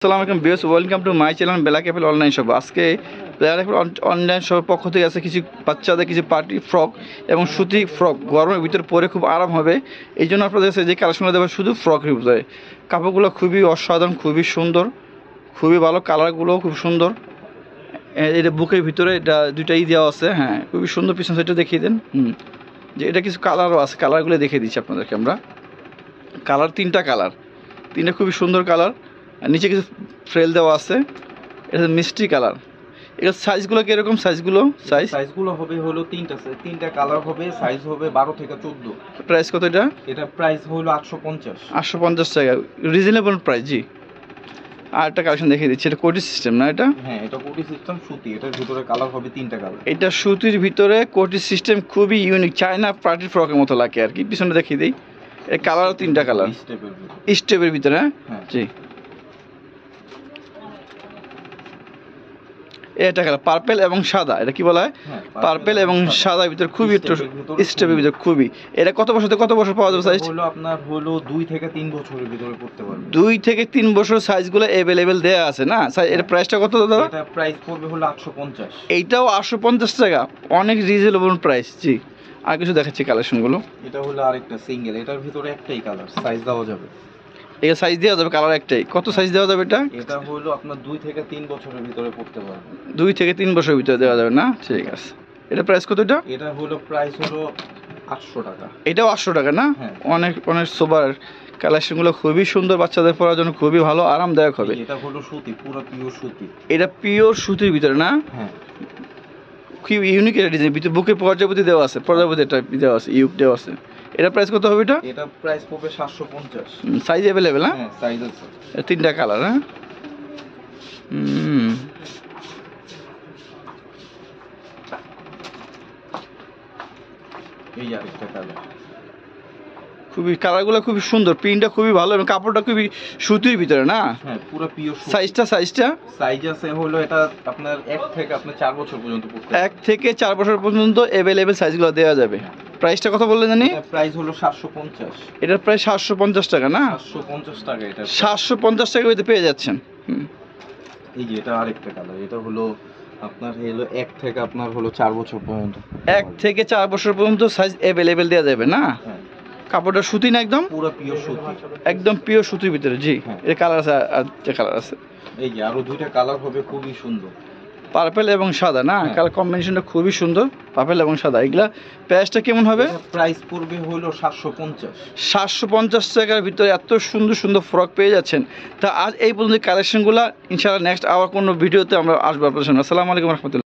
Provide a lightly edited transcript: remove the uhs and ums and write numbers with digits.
আসসালামু আলাইকুম viewers, welcome to my channel black Apple online shop. আজকে ব্ল্যাক অ্যাপেল অনলাইন শপের পক্ষ থেকে আছে কিছু বাচ্চাদের কিছু পার্টি ফ্রক এবং সুতি ফ্রক গরমের ভিতরে পরে খুব আরাম হবে। এই জন্য আপনাদের কাছে যে কালেকশনগুলো দেবো শুধু ফ্রকের ভিতরে। কাপড়গুলো খুবই অসাধারণ, খুবই সুন্দর, খুবই ভালো, কালারগুলোও খুব সুন্দর। এটা বুকের ভিতরে এটা দুইটাই দেওয়া আছে, হ্যাঁ খুবই সুন্দর। পিছন সাইডটা দেখিয়ে দেন। যে এটা কিছু কালারও আছে, কালারগুলো দেখিয়ে দিচ্ছি আপনাদেরকে আমরা। কালার তিনটা খুবই সুন্দর কালার। আর নিচে কিছু ফ্রেল দেওয়া আছে, এটা মিষ্টি কালার। এর সাইজগুলো কিরকম? সাইজগুলো হবে হলো তিনটা কালার হবে, সাইজ হবে 12 থেকে 14। প্রাইস কত এটা? এটা প্রাইস হলো 850 টাকা, রিজনেবল প্রাইস। জি, আর একটা কালেকশন দেখিয়ে দিচ্ছি। এটা কোটি সিস্টেম না? এটা হ্যাঁ, এটা কোটি সিস্টেম সুতি। এটার ভিতরে কালার হবে তিনটা কালার। এটা সুতির ভিতরে কোটি সিস্টেম, খুবই ইউনিক, চায়না পার্টি ফ্রকের মতো লাগে আর কি। পিছনে দেখিয়ে দিই, এর কালারও তিনটা কালার, স্টেপের ভিতরে। হ্যাঁ জি, এটা কালার পার্পেল এবং সাদা। এটা কি বলা হয়? পার্পেল এবং সাদার ভিতরে খুবই একটু স্টেপের ভিতরে খুবই। এটা কত বছর থেকে কত বছর পাওয়া যাবে সাইজ? হলো আপনার হলো 2 থেকে 3 বছরের ভিতরে পড়তে পারবে। 2 থেকে 3 বছর সাইজগুলো अवेलेबल দেয়া আছে না? এর প্রাইসটা কত দাদা? এটা প্রাইস পড়বে হলো 850। এইটাও 850 টাকা, অনেক রিজনেবল প্রাইস। জি, আর কিছু দেখাচ্ছি কালেকশনগুলো। এটা হলো আরেকটা সিঙ্গেল, এটার ভিতরে একটাই কালার, সাইজ দেওয়া যাবে। এই সাইজ দেওয়া যাবে, কালার একটাই। কত সাইজ দেওয়া যাবে এটা? এটা হলো আপনার 2 থেকে 3 বছরের ভিতরে পড়তে পারবে। 2 থেকে 3 বছরের ভিতরে দেওয়া যাবে না? ঠিক আছে। এটা প্রাইস কত? এটা হলো প্রাইস হলো 800 টাকা। এটাও 800 টাকা না? হ্যাঁ। অনেক অনেক সোবার কালেকশনগুলো খুবই সুন্দর, বাচ্চাদের পরার জন্য খুবই ভালো, আরামদায়ক হবে। এটা হলো সুতি, পুরো পিওর সুতি। এটা পিওর সুতির ভিতরে না? হ্যাঁ, খুব ইউনিক একটা ডিজাইন। ভিতরে বুকে প্রজাপতি দেওয়া আছে, প্রজাপতি একটা দেওয়া আছে, ইউক দেওয়া আছে। এটা প্রাইস কত হবে? এটা প্রাইস পড়বে 750। Size available? হ্যাঁ, সাইজ আছে। তিনটা কালার। হ্যাঁ, এই আরেকটা কালার। খুবই কালারগুলো খুবই সুন্দর, প্রিন্টটা খুবই ভালো এবং কাপড়টা খুবই সুতির ভিতরে না? হ্যাঁ, পুরো পিওর সুতি। সাইজ আছে হলো এটা আপনার 1 থেকে আপনি 4 বছর পর্যন্ত পড়তে। 1 থেকে 4 বছর পর্যন্ত अवेलेबल সাইজগুলো দেওয়া যাবে। প্রাইসটা কত বললেন জানি? প্রাইস হলো 750। এটার প্রাইস 750 টাকা না? 750 টাকা। এটা 750 টাকা হইতে পেয়ে যাচ্ছেন। এই যে এটা আরেকটা কালার। এটা হলো আপনার হলো 1 থেকে আপনার হলো 4 বছর পর্যন্ত। 1 থেকে 4 বছর পর্যন্ত সাইজ अवेलेबल দেওয়া যাবে না? হ্যাঁ। কাপড়টা সুতি না? একদম পুরো পিওর সুতি, একদম পিওর সুতির ভিতরে। জি, এর কালার আছে, আর যে কালার আছে। এই যে আরো দুইটা কালার হবে, খুবই সুন্দর। পার্পল এবং সাদা না? কালার কম্বিনেশনটা খুবই সুন্দর, পার্পল এবং সাদা। এগুলা প্রাইসটা কেমন হবে? প্রাইস পড়বে হলো 750। 750 টাকার ভিতরে এত সুন্দর সুন্দর ফ্রক পেয়ে যাচ্ছেন। তা আজ এই পর্যন্ত কালেকশনগুলো, ইনশাআল্লাহ নেক্সট আবার কোনো ভিডিওতে আমরা আসবো আপনাদের সামনে। আসসালামু আলাইকুম রহমতুল্লাহ।